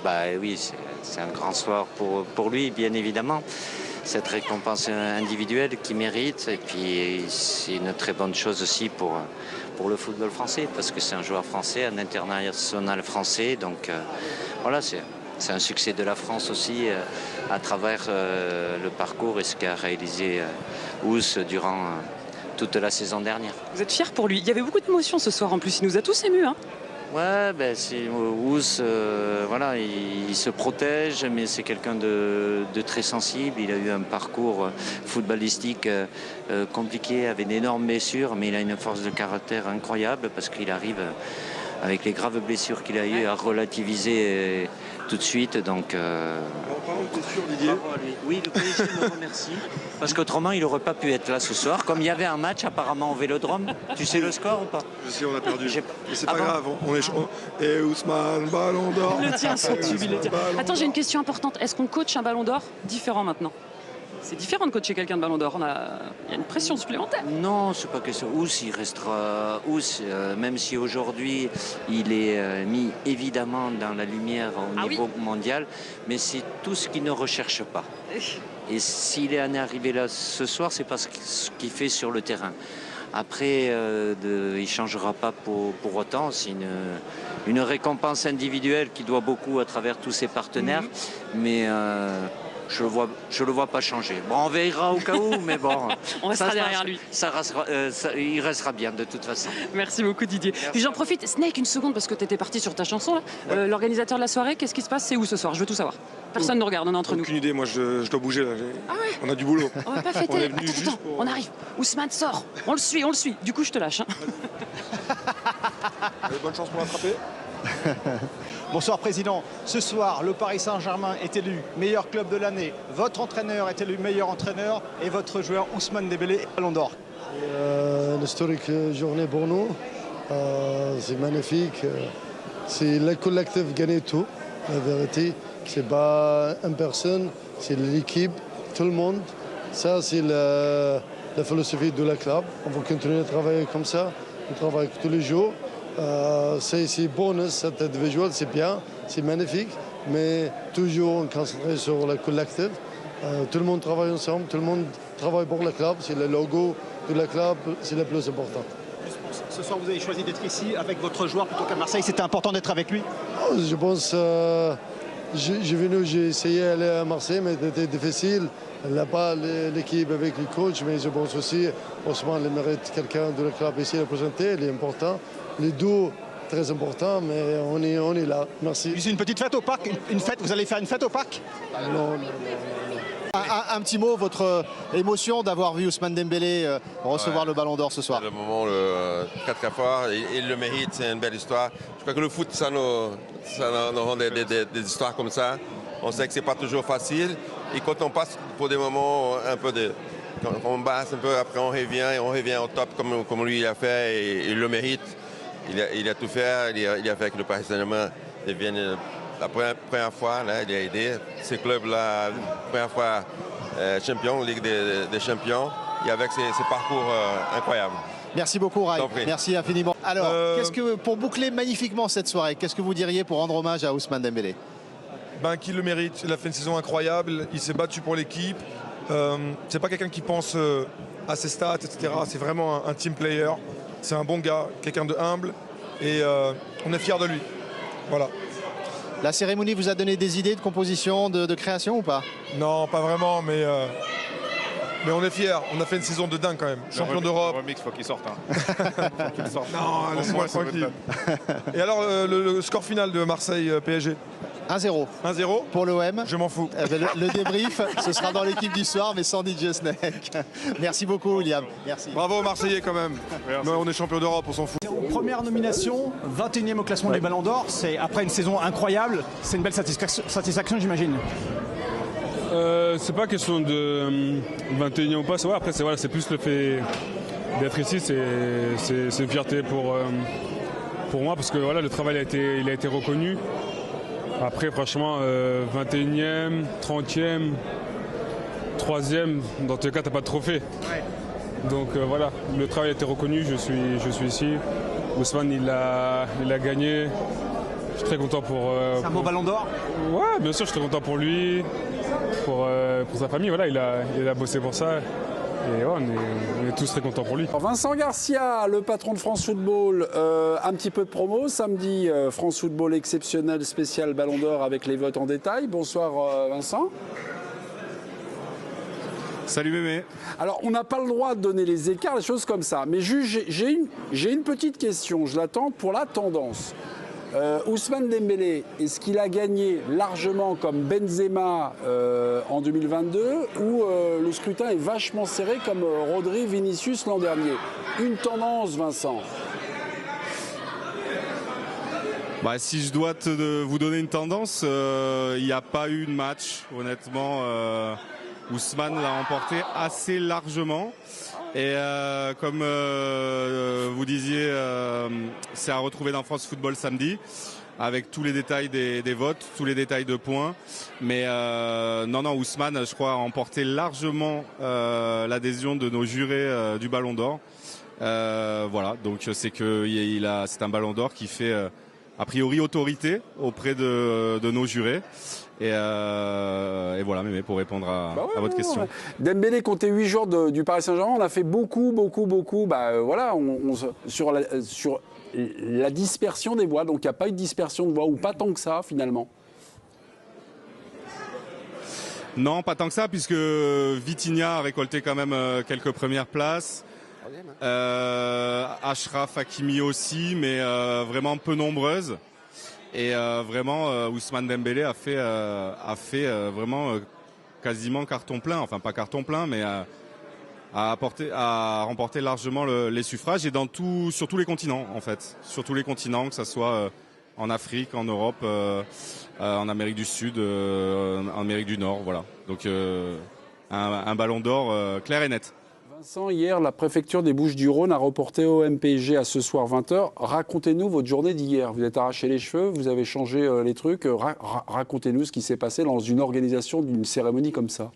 Bah oui, c'est un grand soir pour lui, bien évidemment. Cette récompense individuelle qu'il mérite. Et puis c'est une très bonne chose aussi pour le football français, parce que c'est un joueur français, un international français. Donc voilà, c'est un succès de la France aussi à travers le parcours et ce qu'a réalisé Ous durant toute la saison dernière. Vous êtes fiers pour lui. Il y avait beaucoup d'émotions ce soir en plus, il nous a tous émus. Hein. Ouais, Ous, voilà, il se protège, mais c'est quelqu'un de très sensible. Il a eu un parcours footballistique compliqué, avec d'énormes blessures, mais il a une force de caractère incroyable parce qu'il arrive, avec les graves blessures qu'il a eues, à relativiser tout de suite. Donc, en parlant de blessures, Didier. Oui, le PSG me remercie. Parce qu'autrement, il n'aurait pas pu être là ce soir. Comme il y avait un match apparemment au Vélodrome. Tu sais le score ou pas? Je sais, on a perdu. Mais c'est Ah pas bon grave. Et Ousmane, ballon d'or. Il le tient, son tube, il le tient. Attends, j'ai une question importante. Est-ce qu'on coach un ballon d'or différent maintenant? C'est différent de coacher quelqu'un de ballon d'or. Il y a une pression supplémentaire. Non, c'est pas question. Ous, il restera Ous, même si aujourd'hui il est mis évidemment dans la lumière au niveau mondial, mais c'est tout ce qu'il ne recherche pas. Et s'il est arrivé là ce soir, c'est parce que ce qu'il fait sur le terrain. Après, il ne changera pas pour autant. C'est une récompense individuelle qui doit beaucoup à travers tous ses partenaires, mais je le vois pas changer. Bon, on verra au cas où, mais bon. On restera derrière lui. Il restera bien de toute façon. Merci beaucoup Didier. Puis j'en profite, Snake, une seconde, parce que tu étais parti sur ta chanson. Là. Ouais. L'organisateur de la soirée, qu'est-ce qui se passe? C'est où ce soir? Je veux tout savoir. Personne ne nous regarde, on est entre nous. Aucune idée, moi je dois bouger là. Ah ouais. On a du boulot. On va pas fêter. On est venu attends, on arrive. Ousmane sort. On le suit. Du coup, je te lâche. Hein. Bonne chance pour l'attraper. Bonsoir Président. Ce soir, le Paris Saint-Germain est élu meilleur club de l'année. Votre entraîneur est élu meilleur entraîneur et votre joueur Ousmane Dembélé ballon d'or. Une historique journée pour nous. C'est magnifique. C'est le collectif gagner tout. La vérité, c'est pas une personne, c'est l'équipe, tout le monde. Ça, c'est la philosophie de la club. On va continuer à travailler comme ça. On travaille tous les jours. C'est bonus, cet individuel, c'est bien, c'est magnifique, mais toujours concentré sur le collectif. Tout le monde travaille ensemble, tout le monde travaille pour le club, c'est le logo de la club, c'est le plus important. Ce soir, vous avez choisi d'être ici avec votre joueur plutôt qu'à Marseille. C'était important d'être avec lui? Je pense, j'ai essayé d'aller à Marseille, mais c'était difficile. Il n'a pas l'équipe avec les coachs, mais je pense aussi, Ousmane, il mérite quelqu'un de la club ici à présenter, il est important. Les deux, très importants, mais on est là. Merci. C'est une petite fête au parc, une fête, vous allez faire une fête au parc? Non. Un petit mot, votre émotion d'avoir vu Ousmane Dembélé recevoir le ballon d'or ce soir. Le moment, quatre fois, il le mérite, c'est une belle histoire. Je crois que le foot, ça nous rend des histoires comme ça. On sait que c'est pas toujours facile. Et quand on passe pour des moments un peu quand on basse un peu, après on revient au top comme lui il a fait et il le mérite. Il a tout fait, il a fait que le Paris Saint-Germain devienne la première fois, là, il a aidé ces clubs-là, la première fois champion, Ligue des champions, et avec ses parcours incroyables. Merci beaucoup Rai, merci infiniment. Alors, pour boucler magnifiquement cette soirée, qu'est-ce que vous diriez pour rendre hommage à Ousmane Dembélé? Qu'il le mérite, il a fait une saison incroyable, il s'est battu pour l'équipe. C'est pas quelqu'un qui pense à ses stats, etc. C'est vraiment un team player. C'est un bon gars, quelqu'un de humble et on est fiers de lui. Voilà. La cérémonie vous a donné des idées de composition, de création ou pas? Non, pas vraiment, mais on est fiers. On a fait une saison de dingue quand même. Champion d'Europe. Le remix, faut qu'il sorte. Faut qu'il sorte. Non, laisse-moi tranquille. Et alors, le score final de Marseille-PSG? 1-0. 1-0 pour l'OM. Je m'en fous. Le débrief, ce sera dans l'équipe du soir, mais sans DJ Snake. Merci beaucoup, William. Merci. Bravo aux Marseillais quand même. Mais on est champion d'Europe, on s'en fout. Première nomination, 21e au classement du Ballon d'Or. C'est après une saison incroyable. C'est une belle satisfaction, j'imagine. C'est pas question de 21e ou pas. Ouais, après, c'est plus le fait d'être ici. C'est une fierté pour moi parce que voilà, le travail il a été reconnu. Après, franchement, 21e, 30e, 3e, dans tous les cas, tu n'as pas de trophée. Ouais. Donc voilà, le travail a été reconnu, je suis ici. Ousmane, il a gagné. suis très content pour... C'est un beau ballon d'or? Ouais, bien sûr, je suis très content pour lui, pour sa famille. Voilà, il a bossé pour ça. Et ouais, on est tous très contents pour lui. Vincent Garcia, le patron de France Football, un petit peu de promo. Samedi, France Football exceptionnel spécial Ballon d'Or avec les votes en détail. Bonsoir Vincent. Salut Mémé. Alors, on n'a pas le droit de donner les écarts, les choses comme ça. Mais j'ai une petite question, je l'attends pour la tendance. Ousmane Dembélé, est-ce qu'il a gagné largement comme Benzema en 2022 ou le scrutin est vachement serré comme Rodri, Vinicius l'an dernier? Une tendance, Vincent? Si je dois vous donner une tendance, il n'y a pas eu de match, honnêtement. Ousmane l'a emporté assez largement. Et comme vous disiez, c'est à retrouver dans France Football samedi, avec tous les détails des votes, tous les détails de points. Mais non, Ousmane, je crois, a emporté largement l'adhésion de nos jurés du Ballon d'Or. Voilà, donc c'est un Ballon d'Or qui fait a priori autorité auprès de nos jurés. Et voilà, Mémé, pour répondre à votre question. Ouais. Dembélé comptait 8 jours du Paris Saint-Germain. On a fait beaucoup. Voilà, sur la dispersion des voix. Donc il n'y a pas eu de dispersion de voix, ou pas tant que ça, finalement. Non, pas tant que ça, puisque Vitinha a récolté quand même quelques premières places. Achraf Hakimi aussi, mais vraiment peu nombreuses. Et vraiment, Ousmane Dembélé a fait vraiment quasiment carton plein. Enfin, pas carton plein, mais a remporté largement les suffrages. Et sur tous les continents, en fait. Sur tous les continents, que ce soit en Afrique, en Europe, en Amérique du Sud, en Amérique du Nord. Voilà. Donc, un ballon d'or clair et net. Vincent, hier, la préfecture des Bouches-du-Rhône a reporté OM PSG à ce soir 20h. Racontez-nous votre journée d'hier. Vous êtes arraché les cheveux, vous avez changé les trucs. Racontez-nous ce qui s'est passé dans une organisation d'une cérémonie comme ça.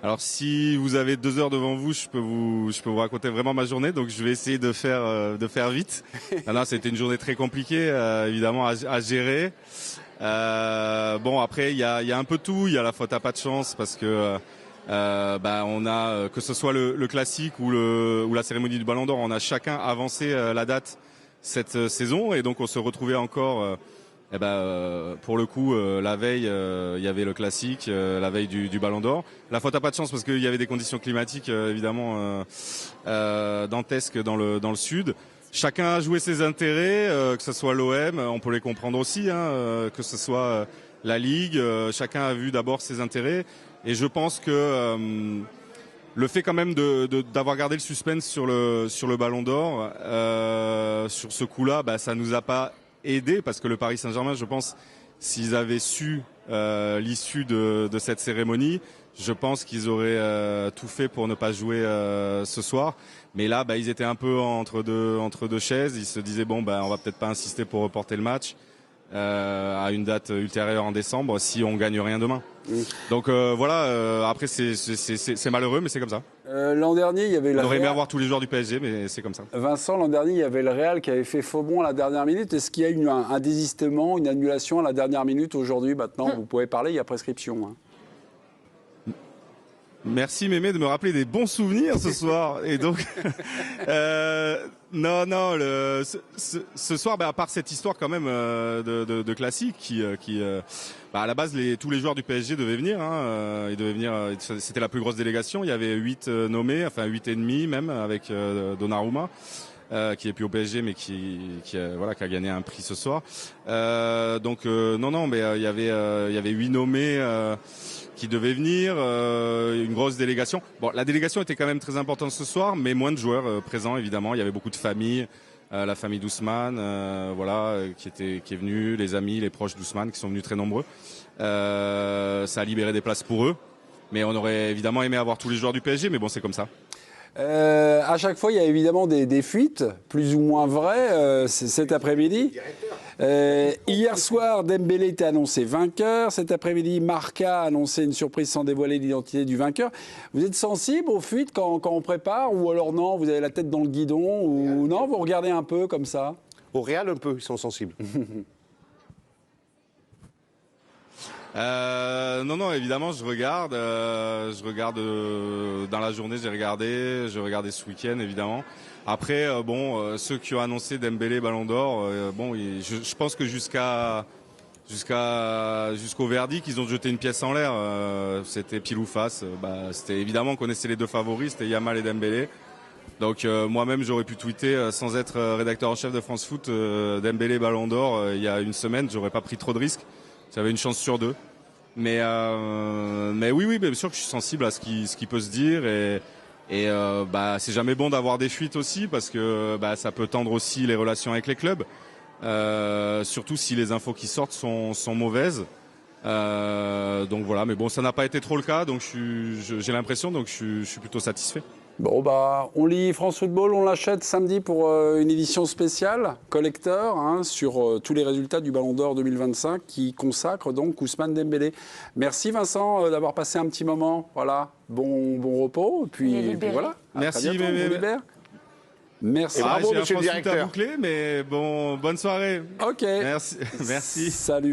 Alors, si vous avez 2 heures devant vous, je peux vous raconter vraiment ma journée. Donc, je vais essayer de faire vite. Non, c'était une journée très compliquée, évidemment, à gérer. Après, il y a un peu tout. Il y a la faute à pas de chance parce que on a, que ce soit le classique ou la cérémonie du Ballon d'Or, on a chacun avancé la date cette saison et donc on se retrouvait encore pour le coup la veille il y avait le classique, la veille du Ballon d'Or. La faute à pas de chance parce qu'il y avait des conditions climatiques évidemment dantesques dans le sud. Chacun a joué ses intérêts, que ce soit l'OM, on peut les comprendre aussi, que ce soit la Ligue, chacun a vu d'abord ses intérêts. Et je pense que le fait quand même d'avoir gardé le suspense sur le Ballon d'Or, sur ce coup-là, ça nous a pas aidé parce que le Paris Saint-Germain, je pense, s'ils avaient su l'issue de cette cérémonie, je pense qu'ils auraient tout fait pour ne pas jouer ce soir. Mais là, ils étaient un peu entre deux chaises. Ils se disaient on va peut-être pas insister pour reporter le match à une date ultérieure en décembre si on gagne rien demain. Donc voilà. Après, c'est malheureux, mais c'est comme ça. L'an dernier, il y avait on aurait aimé avoir tous les joueurs du PSG, mais c'est comme ça. Vincent, l'an dernier, il y avait le Real qui avait fait faux bond à la dernière minute. Est-ce qu'il y a eu un désistement, une annulation à la dernière minute aujourd'hui? Maintenant, vous pouvez parler. Il y a prescription. Merci Mémé de me rappeler des bons souvenirs ce soir. Et donc, ce soir, à part cette histoire quand même de classique qui à la base tous les joueurs du PSG devaient venir. Ils devaient venir. C'était la plus grosse délégation. Il y avait 8 nommés, enfin 8 et demi même avec Donnarumma. Qui est plus au PSG mais qui a gagné un prix ce soir. Mais il y avait 8 nommés qui devaient venir, une grosse délégation. La délégation était quand même très importante ce soir, mais moins de joueurs présents évidemment. Il y avait beaucoup de familles, la famille d'Ousmane, qui est venue, les amis, les proches d'Ousmane qui sont venus très nombreux. Ça a libéré des places pour eux, mais on aurait évidemment aimé avoir tous les joueurs du PSG, mais bon, c'est comme ça. À chaque fois, il y a évidemment des fuites, plus ou moins vraies, cet après-midi. Hier soir, Dembélé était annoncé vainqueur. Cet après-midi, Marca a annoncé une surprise sans dévoiler l'identité du vainqueur. Vous êtes sensible aux fuites quand on prépare, ou alors non, vous avez la tête dans le guidon, ou non, vous regardez un peu comme ça? Au Real, un peu, ils sont sensibles. Non, évidemment, je regarde. Dans la journée, j'ai regardé ce week-end, évidemment. Après, ceux qui ont annoncé Dembélé Ballon d'Or, je pense que jusqu'au verdict, ils ont jeté une pièce en l'air. C'était pile ou face. C'était évidemment, on connaissait les deux favoris, c'était Yamal et Dembélé. Donc moi-même, j'aurais pu tweeter sans être rédacteur en chef de France Foot, Dembélé Ballon d'Or il y a une semaine. J'aurais pas pris trop de risques. J'avais une chance sur 2. Mais oui, bien sûr que je suis sensible à ce qui peut se dire et c'est jamais bon d'avoir des fuites aussi parce que ça peut tendre aussi les relations avec les clubs, surtout si les infos qui sortent sont mauvaises. Donc voilà, mais bon, ça n'a pas été trop le cas, donc j'ai l'impression, donc je suis plutôt satisfait. Bon, on lit France Football, on l'achète samedi pour une édition spéciale, collector, sur tous les résultats du Ballon d'Or 2025 qui consacre donc Ousmane Dembélé. Merci Vincent d'avoir passé un petit moment. Voilà, bon repos. Puis voilà. Merci, Merci. Et bravo, j'ai monsieur le directeur. Boucler, mais bonne soirée. Ok. Merci. Salut.